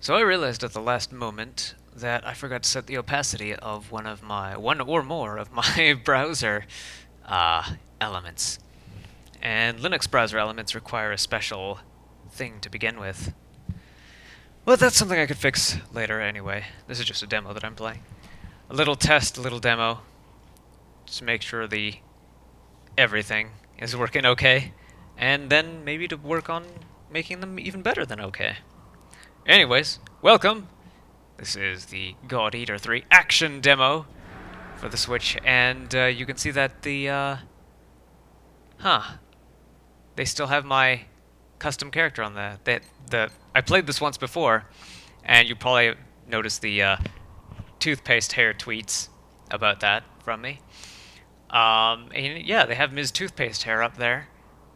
So I realized at the last moment that I forgot to set the opacity of one or more of my browser elements. And Linux browser elements require a special thing to begin with. Well, that's something I could fix later anyway. This is just a demo that I'm playing. A little test, a little demo, just to make sure the everything is working okay, and then maybe to work on making them even better than okay. Anyways, welcome. This is the God Eater 3 action demo for the Switch, and you can see that they still have my custom character on the I played this once before, and you probably noticed the toothpaste hair tweets about that from me. And yeah, they have Ms. Toothpaste hair up there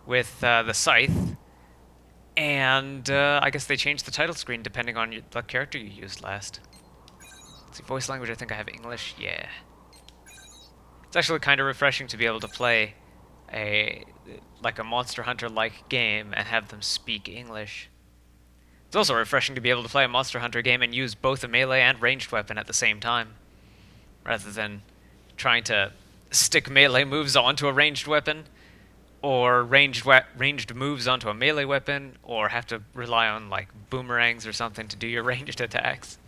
with the scythe, and I guess they changed the title screen depending on the character you used last. Let's see, voice language, I think I have English. Yeah. It's actually kind of refreshing to be able to play like a Monster Hunter-like game and have them speak English. It's also refreshing to be able to play a Monster Hunter game and use both a melee and ranged weapon at the same time, rather than trying to stick melee moves onto a ranged weapon, or ranged moves onto a melee weapon, or have to rely on like boomerangs or something to do your ranged attacks.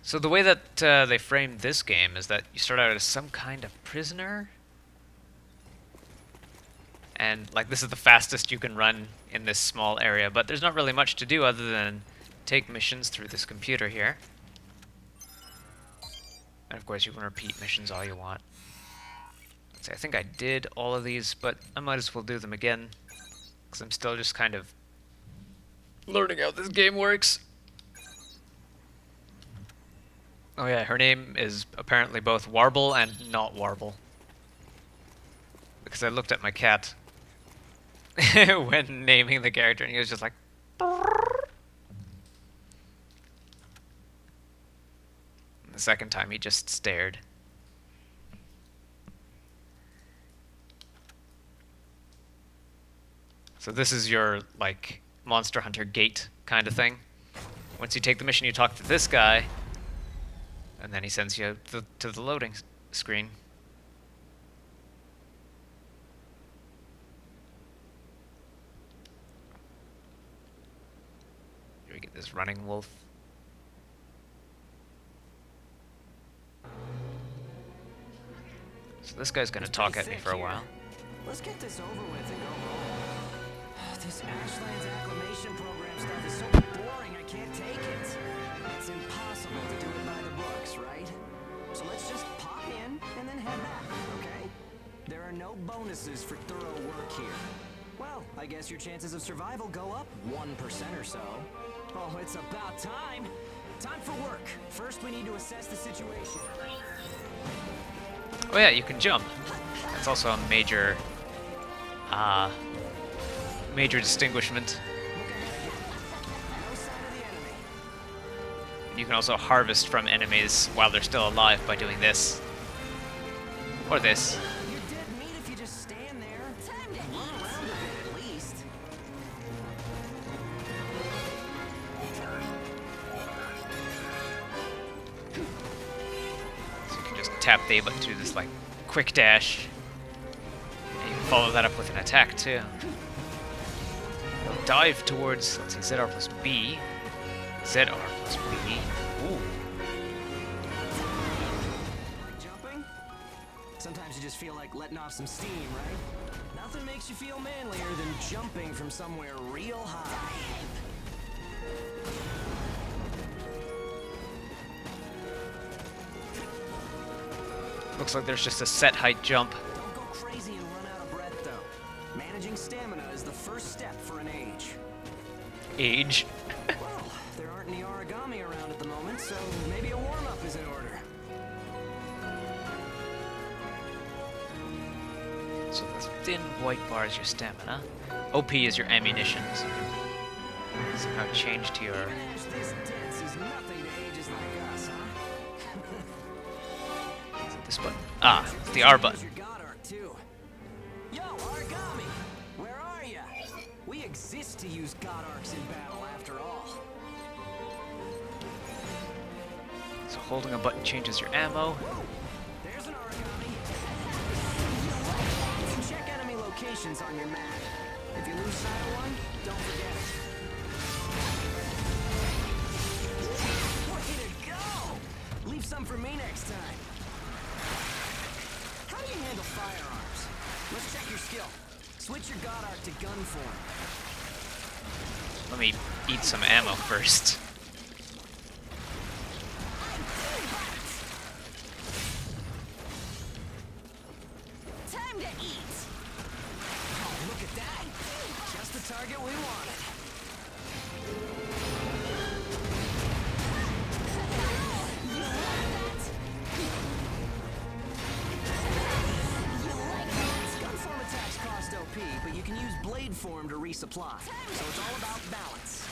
So the way that they framed this game is that you start out as some kind of prisoner, and like this is the fastest you can run in this small area, but there's not really much to do other than take missions through this computer here. And of course you can repeat missions all you want. Let's see, I think I did all of these, but I might as well do them again, because I'm still just kind of learning how this game works. Oh yeah, her name is apparently both Warble and not Warble. Because I looked at my cat when naming the character, and he was just like... The second time he just stared. So this is your, like, Monster Hunter gate kind of thing. Once you take the mission, you talk to this guy, and then he sends you to the loading screen. Here we get this running wolf. So this guy's gonna talk at me for a while. Let's get this over with and go home. This Ashland's acclimation program stuff is so boring, I can't take it. It's impossible to do it by the books, right? So let's just pop in and then head back, okay? There are no bonuses for thorough work here. Well, I guess your chances of survival go up 1% or so. Oh, it's about time. Time for work. First, we need to assess the situation. Oh yeah, you can jump. That's also a major distinguishment. You can also harvest from enemies while they're still alive by doing this. Or this. You're dead meat if you just stand there. Time to run around a bit at least. So you can just tap the A button to do this like quick dash. And you can follow that up with an attack too. You'll dive towards, let's see, ZR plus B. ZR plus B. Ooh. Like jumping? Sometimes you just feel like letting off some steam, right? Nothing makes you feel manlier than jumping from somewhere real high. Looks like there's just a set height jump. Don't go crazy and run out of breath, though. Managing stamina is the first step for an age. Age. Well, there aren't any origami around at the moment, so maybe a warm-up is in order. So the thin white bar is your stamina. OP is your ammunition. So you can somehow change to your... Ash this dense is nothing to ages like us, huh? This button. Ah, it's the R button. Use your God arc, too. Yo, are to use God Arcs in battle after all. So holding a button changes your ammo. Whoa! There's an origami. You can check enemy locations on your map. If you lose sight of one, don't forget it. Way to go! Leave some for me next time. How do you handle firearms? Let's check your skill. Switch your God Arc to gun form. Let me eat some ammo first. Time to eat. Oh, look at that! Just the target we wanted. Gunform attacks cost OP, but you can use blade form to resupply. So it's all about balance.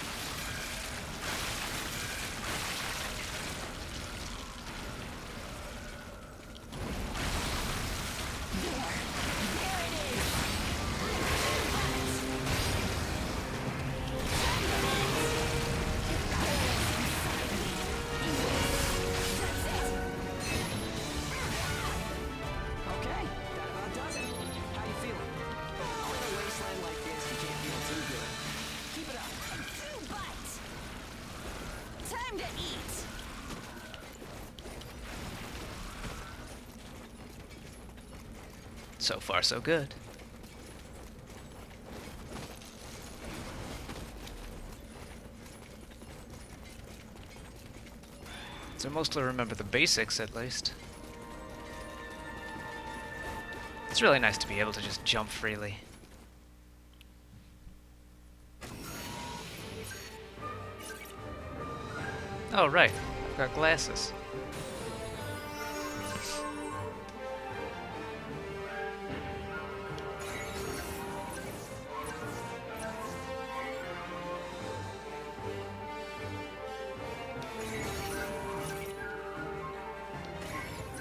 Okay, that about does it. How you feeling? Oh, in a wasteland like this, you can't feel too good. Keep it up. 2 bites. Time to eat. So far, so good. So mostly remember the basics, at least. It's really nice to be able to just jump freely. Oh, right. I've got glasses.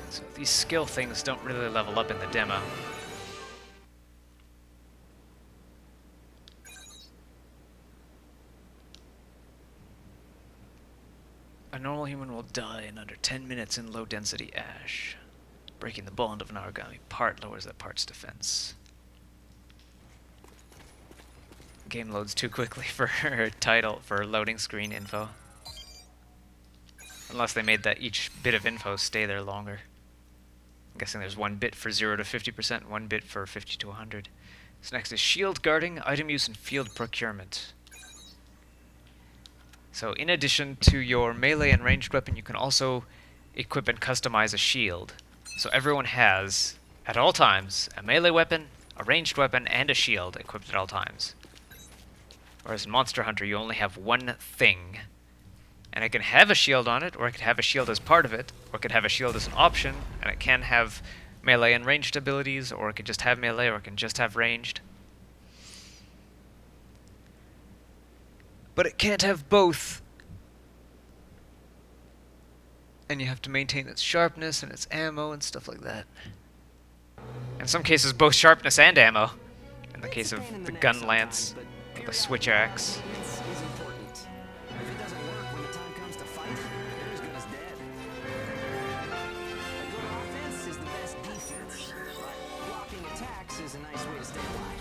So these skill things don't really level up in the demo. A normal human will die in under 10 minutes in low-density ash. Breaking the bond of an origami part lowers that part's defense. Game loads too quickly for for loading screen info. Unless they made that each bit of info stay there longer. I'm guessing there's 1 bit for 0 to 50%, 1 bit for 50 to 100. So next is shield guarding, item use, and field procurement. So in addition to your melee and ranged weapon, you can also equip and customize a shield. So everyone has, at all times, a melee weapon, a ranged weapon, and a shield equipped at all times. Whereas in Monster Hunter, you only have one thing. And it can have a shield on it, or it could have a shield as part of it, or it could have a shield as an option, and it can have melee and ranged abilities, or it could just have melee, or it can just have ranged. But it can't have both. And you have to maintain its sharpness and its ammo and stuff like that. In some cases, both sharpness and ammo. In the case of the gun lance, or the switch axe. Is important. If it doesn't work when the time comes to fight, you're as good as dead. A good offense is the best defense, but blocking attacks is a nice way to stay alive.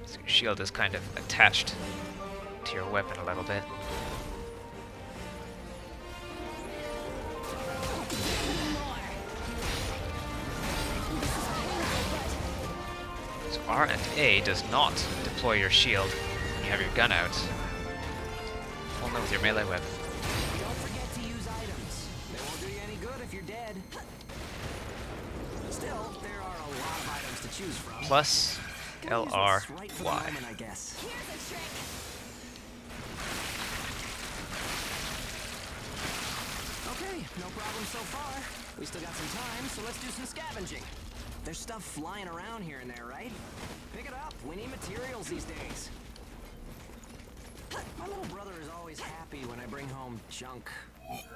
So your shield is kind of attached to your weapon a little bit. So R and A does not deploy your shield when you have your gun out. Only with your melee weapon. Don't forget to use items. They won't do you any good if you're dead. Still, there are a lot of items to choose from. Plus Gotta use LR what's right for the Y. moment, I guess. Here's a trick. Okay, no problem so far. We still got some time, so let's do some scavenging. There's stuff flying around here and there, right? Pick it up. We need materials these days. My little brother is always happy when I bring home junk.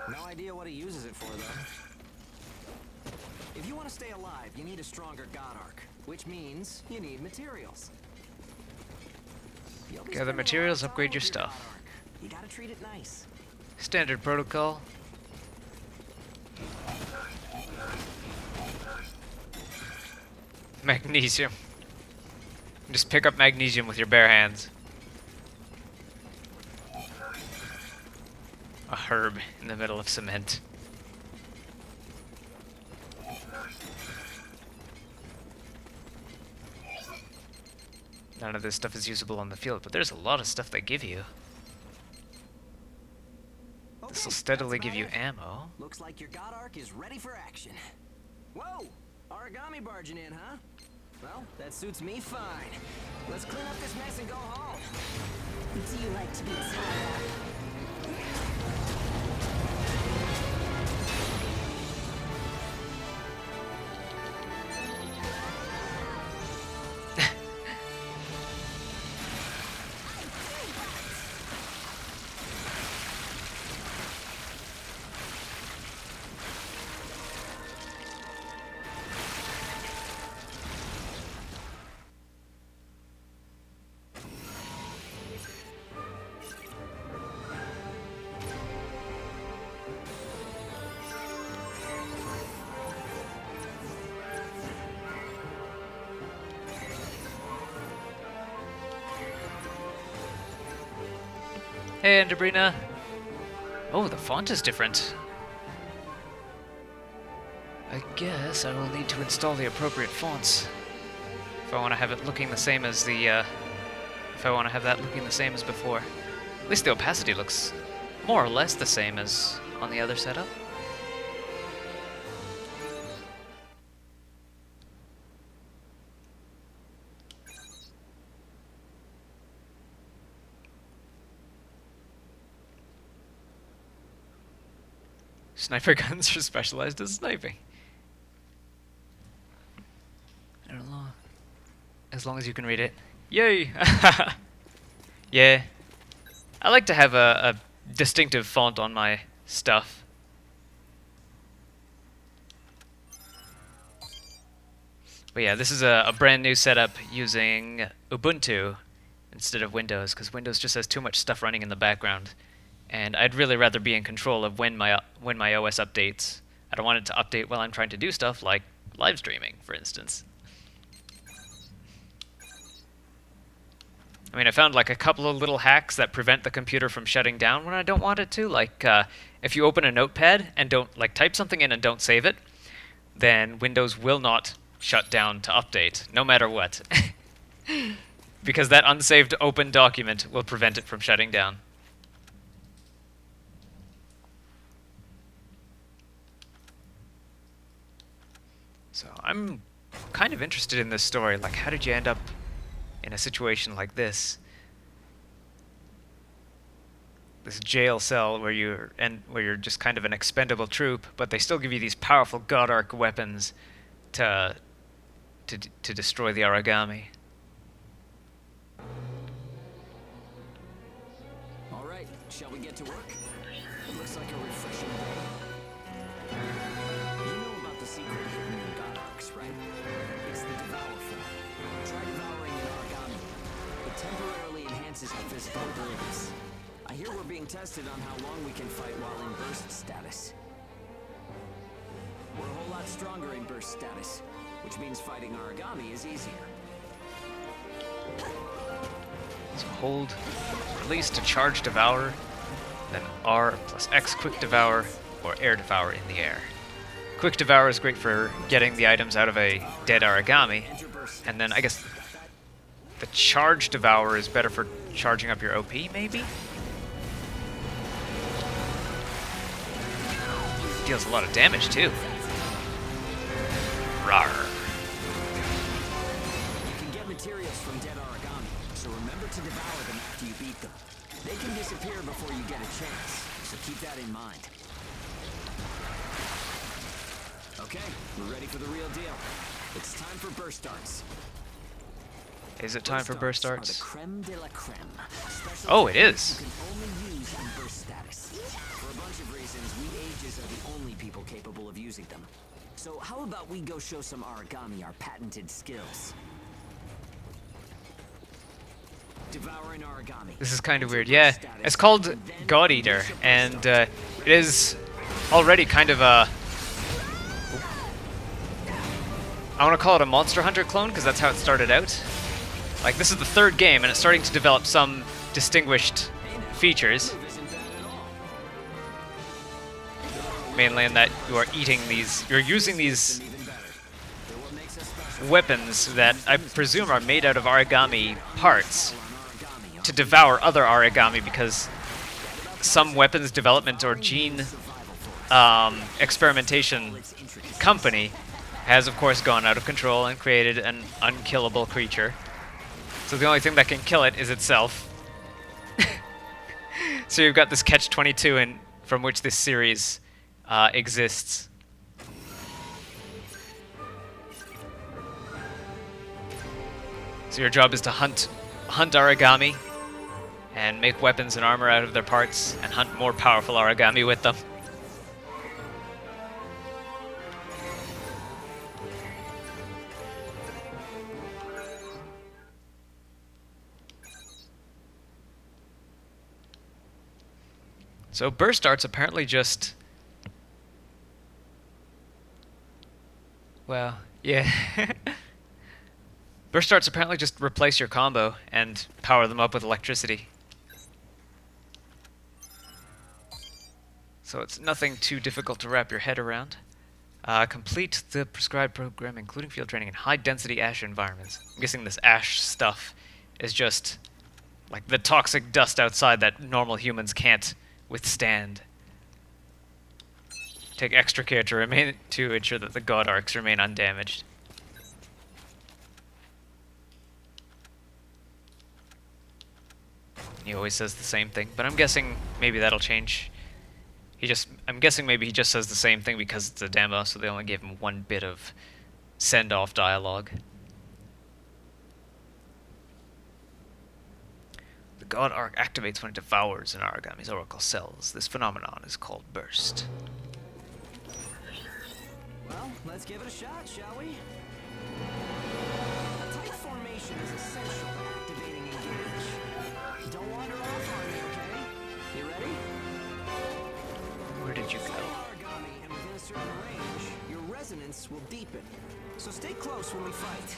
No idea what he uses it for, though. If you want to stay alive, you need a stronger God Arc. which means you need materials. You'll be Gather spending a lot of materials, time upgrade your with God stuff. arc. You gotta treat it nice. Standard protocol. Magnesium. Just pick up magnesium with your bare hands. A herb in the middle of cement. None of this stuff is usable on the field, but there's a lot of stuff they give you. This will Okay, steadily that's give you about it. ammo. Looks like your God arc is ready for action. Whoa! Origami barging in, huh? Well, that suits me fine. Let's clean up this mess and go home. Do you like to be tied up? Hey, Enderbrina. Oh, the font is different. I guess I will need to install the appropriate fonts if I want to have it looking the same as the. If I want to have that looking the same as before. At least the opacity looks more or less the same as on the other setup. Sniper guns are specialized as sniping. I don't know. As long as you can read it. Yay! Yeah. I like to have a distinctive font on my stuff. But yeah, this is a brand new setup using Ubuntu instead of Windows, because Windows just has too much stuff running in the background. And I'd really rather be in control of when my OS updates. I don't want it to update while I'm trying to do stuff like live streaming, for instance. I mean, I found like a couple of little hacks that prevent the computer from shutting down when I don't want it to. Like, if you open a notepad and don't, like, type something in and don't save it, then Windows will not shut down to update, no matter what. Because that unsaved open document will prevent it from shutting down. So I'm kind of interested in this story. Like, how did you end up in a situation like this? This jail cell where you're just kind of an expendable troop, but they still give you these powerful God Arc weapons to destroy the origami. All right, shall we get to work? It looks like a refreshing day. You know about the secret hidden in God arcs, right? It's the Devour form. Try devouring an origami. It temporarily enhances our physical abilities. I hear we're being tested on how long we can fight while in burst status. We're a whole lot stronger in burst status, which means fighting origami is easier. So hold release to charge devour, then R plus X quick devour, or air devour in the air. Quick devour is great for getting the items out of a dead origami, and then I guess the charge devour is better for charging up your OP, maybe? Deals a lot of damage too. Rawr. You can get materials from dead origami, so remember to devour them after you beat them. They can disappear before you get a chance, so keep that in mind. Okay, we're ready for the real deal. It's time for burst darts. Is it time for burst Are darts? the creme de la creme. Special Oh, it techniques is. You can only use in burst status. For a bunch of reasons, we ages are the only people capable of using them. So how about we go show some origami our patented skills? Devouring origami. This is kind of Enter weird. burst Yeah, status, it's called and then God Eater, unleash a burst and dart. it is already kind of a... I want to call it a Monster Hunter clone, because that's how it started out. Like, this is the third game, and it's starting to develop some distinguished features. Move isn't bad at all. Mainly in that you are eating these... You're using these Even better. They're what makes us special. weapons that I presume are made out of origami parts On origami, to devour other origami, because some weapons development or gene experimentation company has of course gone out of control and created an unkillable creature. So the only thing that can kill it is itself. So you've got this catch-22 in from which this series exists. So your job is to hunt origami and make weapons and armor out of their parts and hunt more powerful origami with them. So burst darts apparently just... Well, yeah. Burst darts apparently just replace your combo and power them up with electricity. So it's nothing too difficult to wrap your head around. Complete the prescribed program, including field training in high-density ash environments. I'm guessing this ash stuff is just like the toxic dust outside that normal humans can't withstand. Take extra care to ensure that the god arcs remain undamaged. He always says the same thing, but I'm guessing maybe that'll change. I'm guessing maybe he just says the same thing because it's a demo, so they only gave him one bit of send-off dialogue. The god arc activates when it devours an origami's oracle cells. This phenomenon is called burst. Well, let's give it a shot, shall we? A tight formation is essential to activating engage. Don't wander off on me, okay? You ready? Where did you go? Origami, and within a certain range, your resonance will deepen. So stay close when we fight.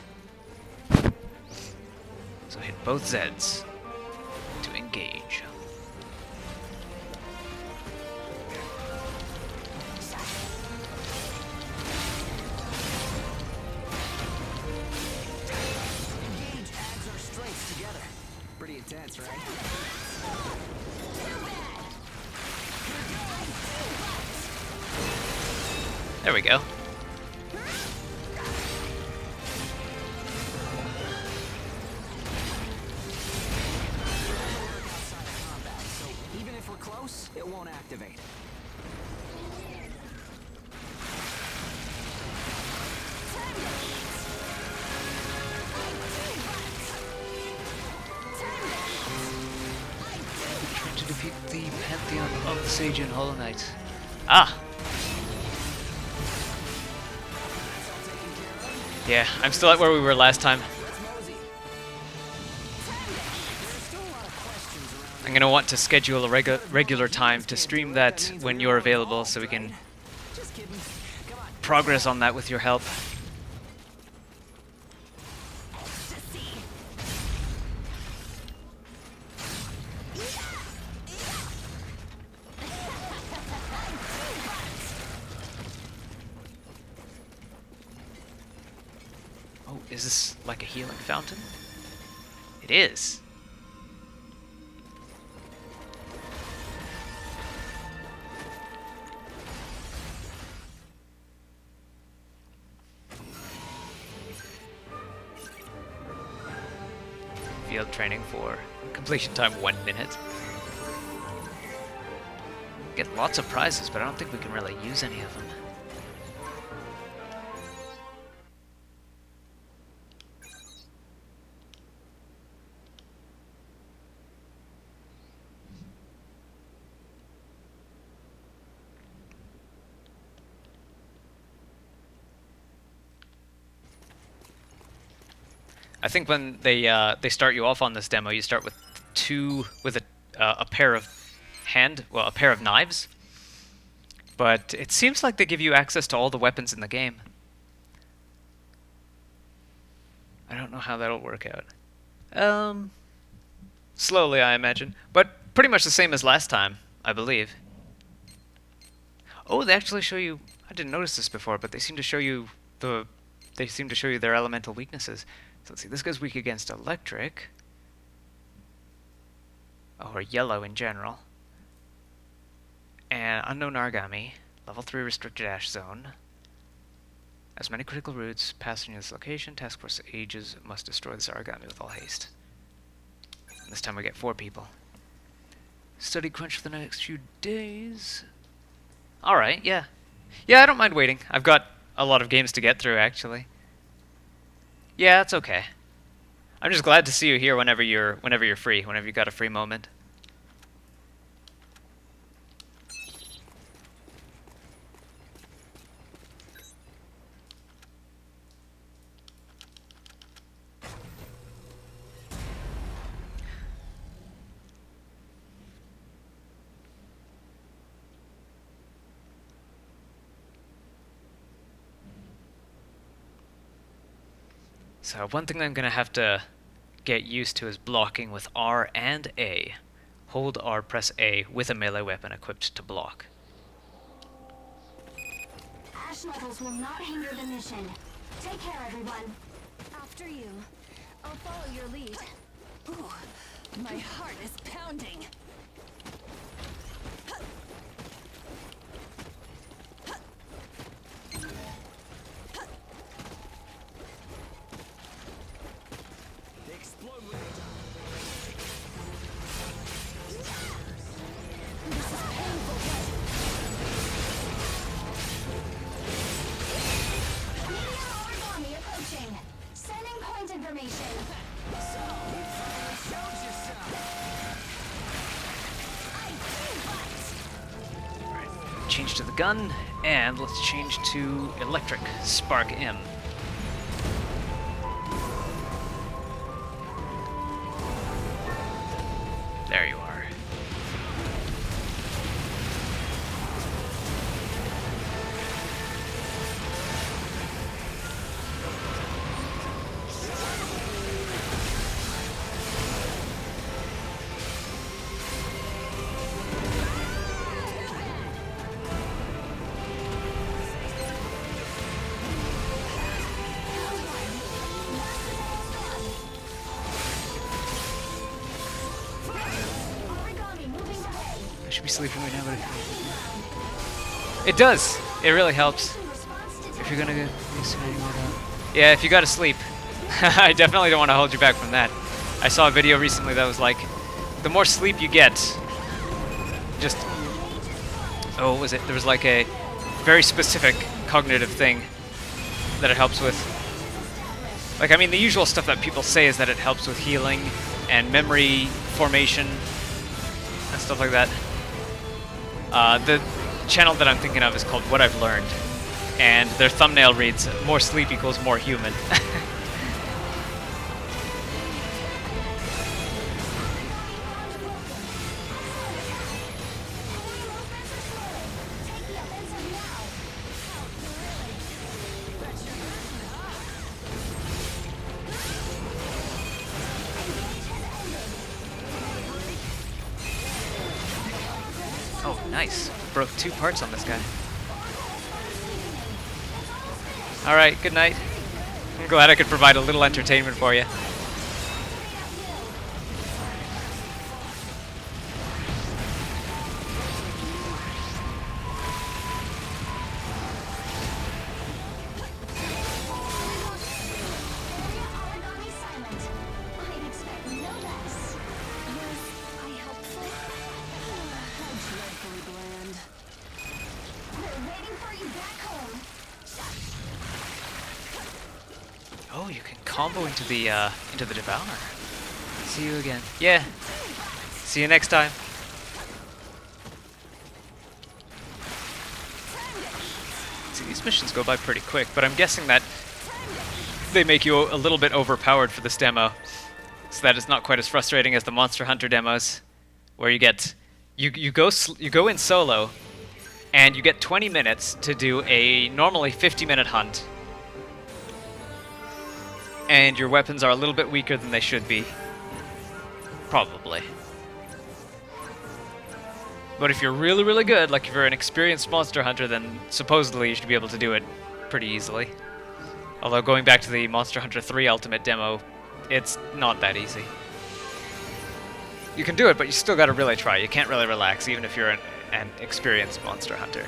So hit both Zs to engage. Engage adds our strengths together. Pretty intense, right? There we go. Outside of combat, so even if we're close, it won't activate. Trying to defeat the pantheon of the Sage and Hollow Knight. Ah! Yeah, I'm still at where we were last time. Let's mosey. There's still a lot of questions around. I'm gonna want to schedule a regular time to stream that when you're available so we can Just kidding. Come on. progress on that with your help. Oh, is this like a healing fountain? It is. Field training for completion time 1 minute. Get lots of prizes, but I don't think we can really use any of them. I think when they start you off on this demo, you start with a pair of a pair of knives. But it seems like they give you access to all the weapons in the game. I don't know how that'll work out. Slowly, I imagine, but pretty much the same as last time, I believe. Oh, they actually show you. I didn't notice this before, but they seem to show you their elemental weaknesses. So let's see. This guy's weak against electric, or yellow in general. And unknown Argami, level 3 restricted ash zone. As many critical routes passing this location, task force ages must destroy this Argami with all haste. And this time we get 4 people. Study crunch for the next few days. Alright, yeah. Yeah, I don't mind waiting. I've got a lot of games to get through, actually. Yeah, it's okay. I'm just glad to see you here whenever you're free, whenever you got a free moment. So one thing I'm gonna have to get used to is blocking with R and A. Hold R, press A with a melee weapon equipped to block. Ash levels will not hinder the mission. Take care, everyone. After you. I'll follow your lead. Ooh, my heart is pounding. Explode when they die. This is painful, Meteor origami approaching. Sending point information. So, you finally showed yourself. I do bite. Change to the gun, and let's change to electric. Spark M. There you are. Origami moving away. I should be sleeping right now, but it does. It really helps. If you're gonna get yeah, if you gotta sleep. I definitely don't want to hold you back from that. I saw a video recently that was like, the more sleep you get, just oh, what was it? There was like a very specific cognitive thing that it helps with. Like, I mean, the usual stuff that people say is that it helps with healing and memory formation and stuff like that. The channel that I'm thinking of is called What I've Learned, and their thumbnail reads, more sleep equals more human. Take the offensive now. Oh, nice. Broke 2 parts on this guy. Alright, good night. I'm glad I could provide a little entertainment for you. Origami silent. I'd expect no less. Was I helpful? How dreadfully bland. We're waiting for you back home. Oh, you can combo into the Devourer. See you again. Yeah. See you next time. See, these missions go by pretty quick, but I'm guessing that they make you a little bit overpowered for this demo, so that it's not quite as frustrating as the Monster Hunter demos, where you go in solo, and you get 20 minutes to do a normally 50-minute hunt, and your weapons are a little bit weaker than they should be, probably. But if you're really, really good, like if you're an experienced monster hunter, then supposedly you should be able to do it pretty easily. Although going back to the Monster Hunter 3 Ultimate demo, it's not that easy. You can do it, but you still gotta really try. You can't really relax, even if you're an experienced monster hunter.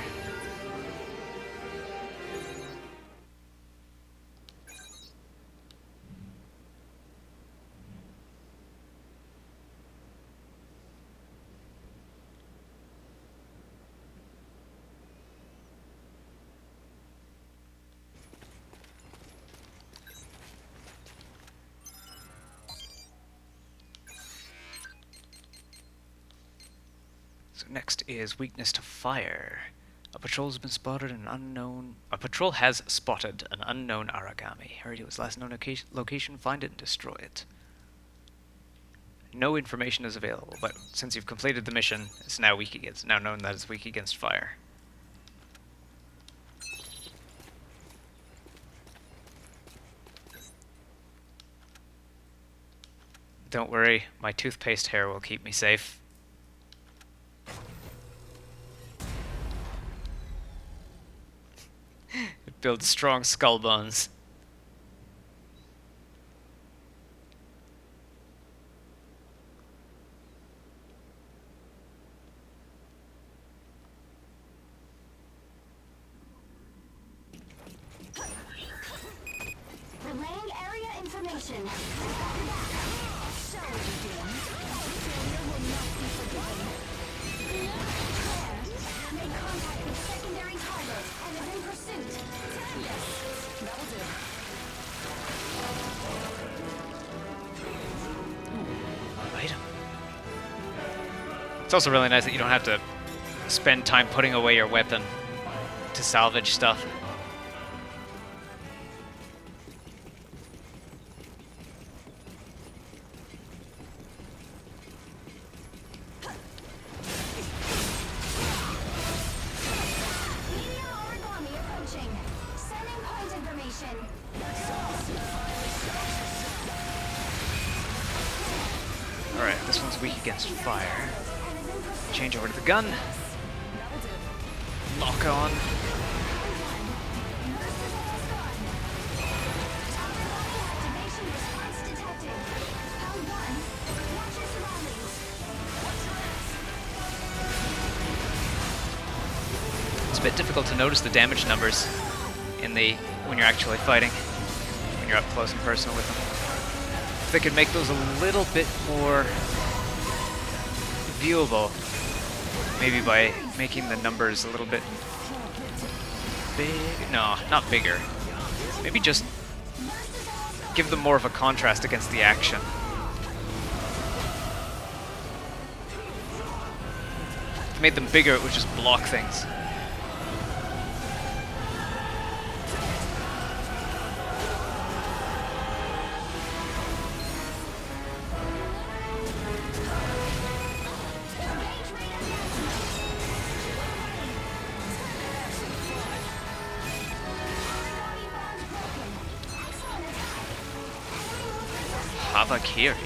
So next is weakness to fire. A patrol has spotted an unknown Aragami. Hurry to its last known location, find it, and destroy it. No information is available, but since you've completed the mission, it's now known that it's weak against fire. Don't worry, my toothpaste hair will keep me safe. It builds strong skull bones. Relaying area information. Show what you're doing. Failure will not be forgiven. Made contact with secondary target and is in pursuit. Yes, that'll do. Item. It's also really nice that you don't have to spend time putting away your weapon to salvage stuff. Media origami approaching. Sending point information. Alright, this one's weak against fire. Change over to the gun. Lock on. Activation response detected. Round 1. Watch your surroundings. It's a bit difficult to notice the damage numbers when you're actually fighting, when you're up close and personal with them. If they could make those a little bit more viewable, maybe by making the numbers a little bit big. No, not bigger. Maybe just give them more of a contrast against the action. If you made them bigger, it would just block things. Havakiri.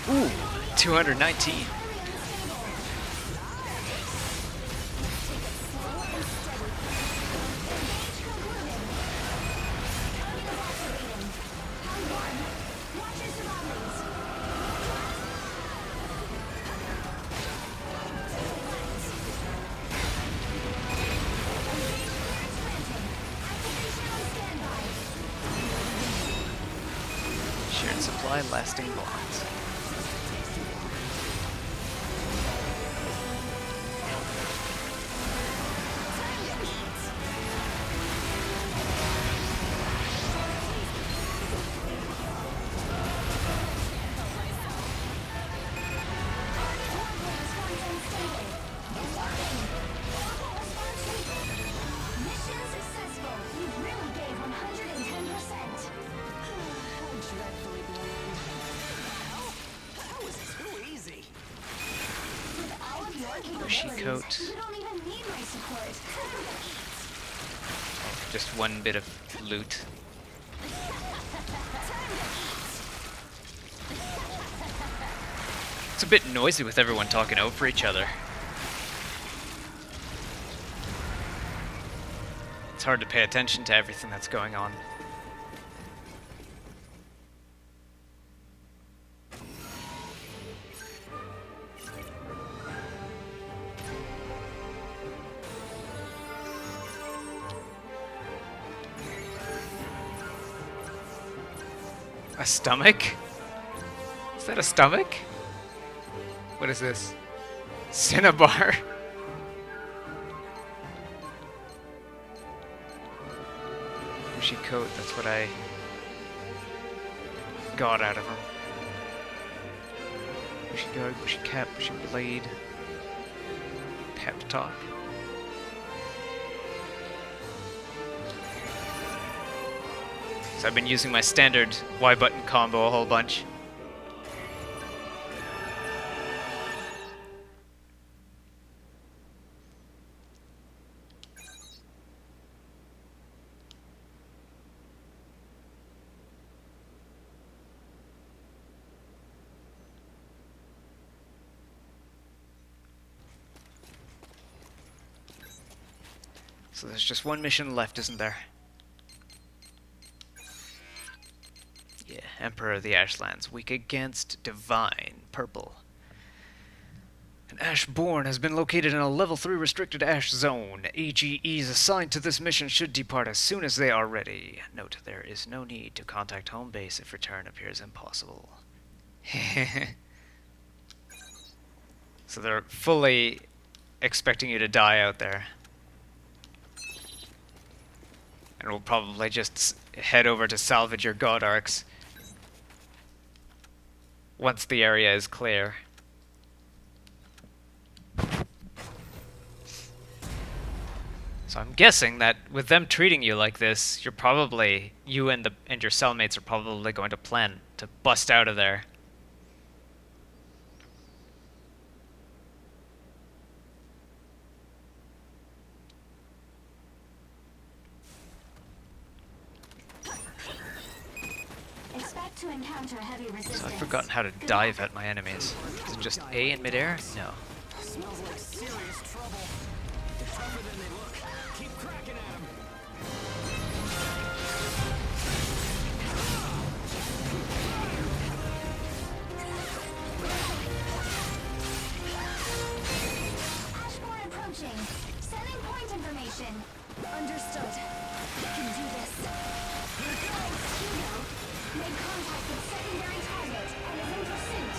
Ooh, 219. Shared supply, lasting bonds. Bushy coat. You don't even need my support. Just one bit of loot. It's a bit noisy with everyone talking over each other. It's hard to pay attention to everything that's going on. A stomach? Is that a stomach? What is this? Cinnabar? Bushy coat, that's what I got out of him. Bushy coat, bushy cap, bushy blade. Pep talk. So I've been using my standard Y button combo a whole bunch. So there's just one mission left, isn't there? Yeah, Emperor of the Ashlands, weak against Divine, purple. An Ashborn has been located in a level 3 restricted Ash zone. AGEs assigned to this mission should depart as soon as they are ready. Note, there is no need to contact home base if return appears impossible. So they're fully expecting you to die out there. And we'll probably just head over to salvage your god arcs once the area is clear. So I'm guessing that with them treating you like this, you're probably, you and your cellmates are probably going to plan to bust out of there. Expect to encounter heavy resistance. So I've forgotten how to dive at my enemies. Is it just A in midair? No. Smells like serious trouble. They're tougher than they look. Keep cracking at them. Ashmore approaching. Sending point information. Understood. I can do this. Hugo made contact with secondary target and is in pursuit.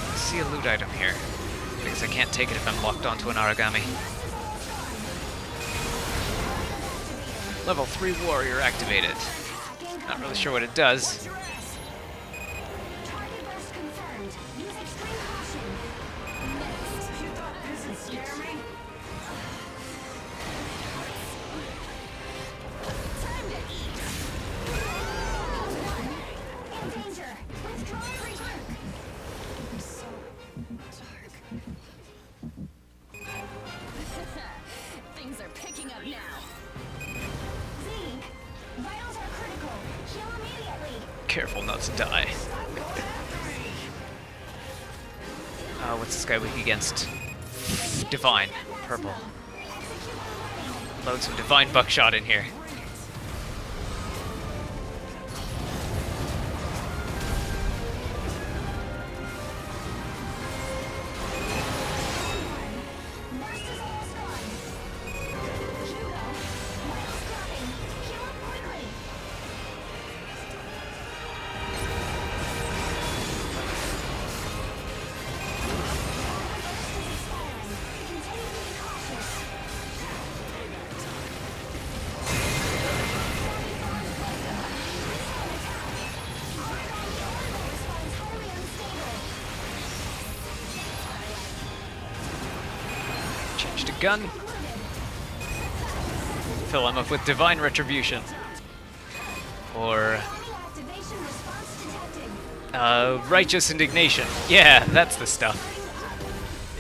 I see a loot item here. Because I can't take it if I'm locked onto an origami. Level 3 warrior activated. Not really sure what it does. Target burst confirmed. Use extreme caution. You thought this would scare me? Time to eat. In danger. Withdraw and regroup. So dark. Things are picking up now. Zeke, vitals are critical. Heal immediately. Careful not to die. What's this guy weak against? Divine. Purple. Load some divine buckshot in here. Burst is almost gone. Hugo, vitals dropping. Heal up quickly. Burst is expiring. Continue to be cautious. charged a gun. Fill him up with divine retribution. Or Activation response detected. righteous indignation. Yeah, that's the stuff.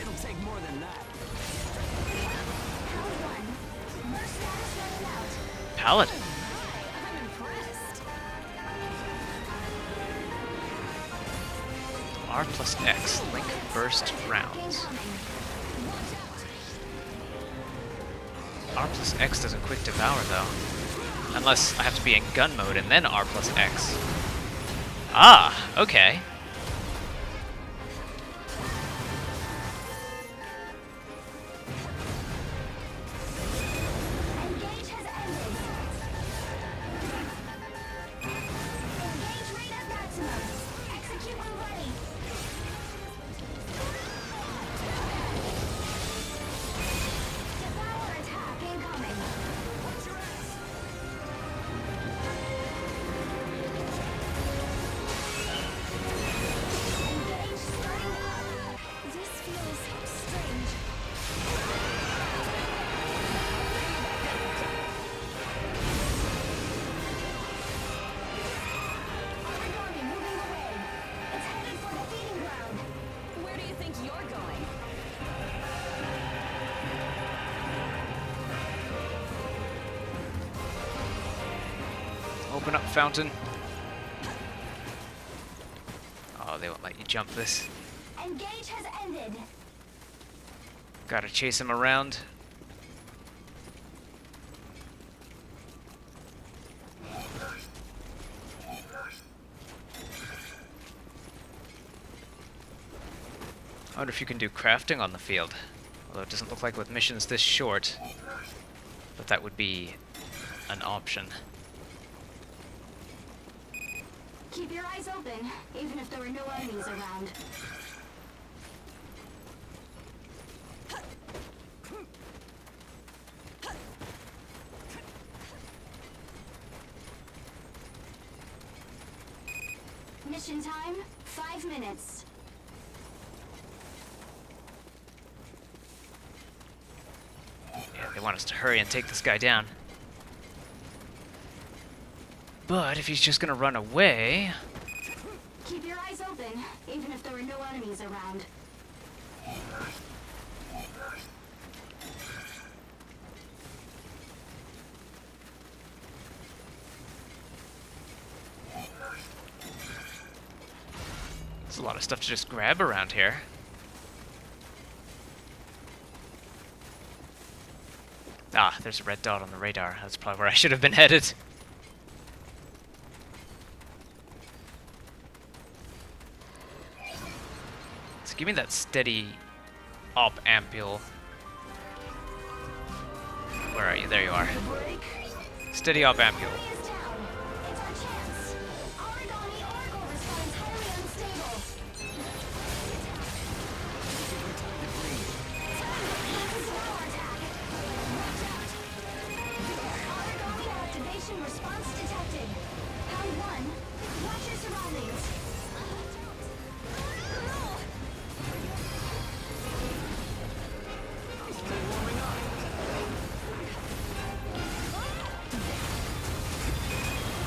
It'll take more than that. Burst status running out. Paladin. I'm impressed. R plus X. Link burst rounds. R plus X doesn't quick devour though. Unless I have to be in gun mode and then R plus X. Ah, okay. Engage has ended. Engage rate at maximum. Execute when ready. Devour attack incoming. Engage starting up. This feels strange. Origami moving away. It's headed for the feeding ground. Where do you think you're going? Open up fountain. Oh, they won't let you jump this. Engage has ended. Gotta chase him around. I wonder if you can do crafting on the field. Although it doesn't look like with missions this short. But that would be an option. Keep your eyes open, even if there are no enemies around. Mission time, 5 minutes. Yeah, they want us to hurry and take this guy down. But if he's just gonna run away... Keep your eyes open, even if there are no enemies around. There's a lot of stuff to just grab around here. Ah, there's a red dot on the radar. That's probably where I should have been headed. So give me that steady op ampule. Where are you? There you are. Steady op ampule. Is down. It's our chance. Origami Oracle responds highly unstable. Slow attack. Origami activation response detected. Round 1. Watch your surroundings.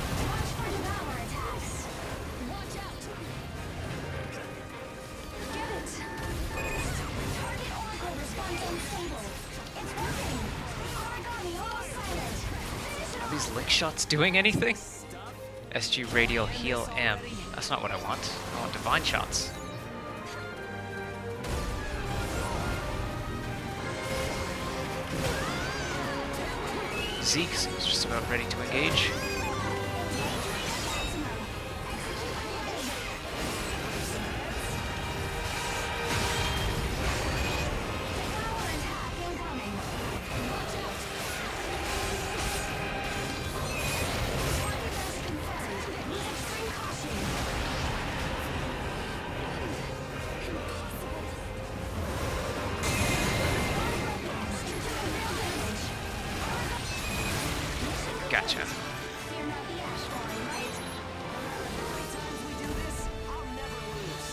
Watch for devour attacks. Watch out! Get it. Target Oracle responds unstable. It's working. Origami almost silent. Are these lick shots doing anything? SG radial heal M. That's not what I want. I want divine shots. Zeke seems just about ready to engage. Devour attack incoming. Target confirmed. Use extreme caution. Gotcha. Fear not the Ashborn, right? Times we do this, I'll never lose.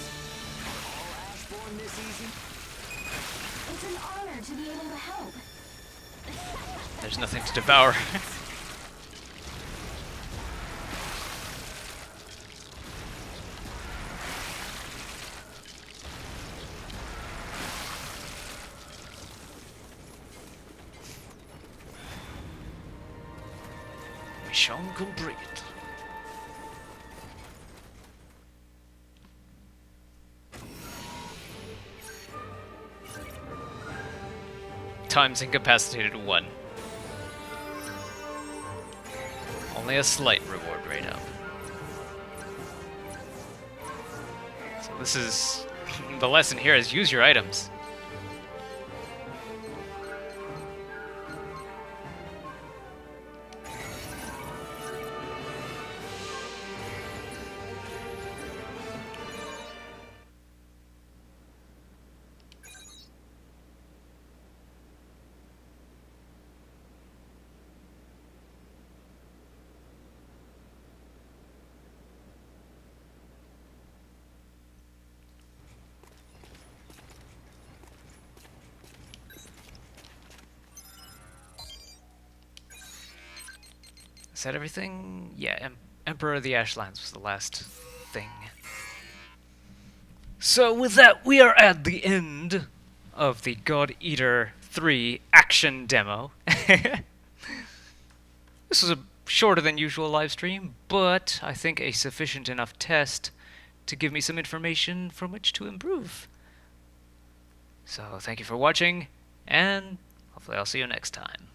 All Ashborn this easy? It's an honor to be able to help. There's nothing to devour. Mission complete. Times incapacitated 1. Only a slight reward rate up. So this is... the lesson here is use your items. Is that everything? Yeah, Emperor of the Ashlands was the last thing. So with that, we are at the end of the God Eater 3 action demo. This was a shorter than usual live stream, but I think a sufficient enough test to give me some information from which to improve. So thank you for watching, and hopefully I'll see you next time.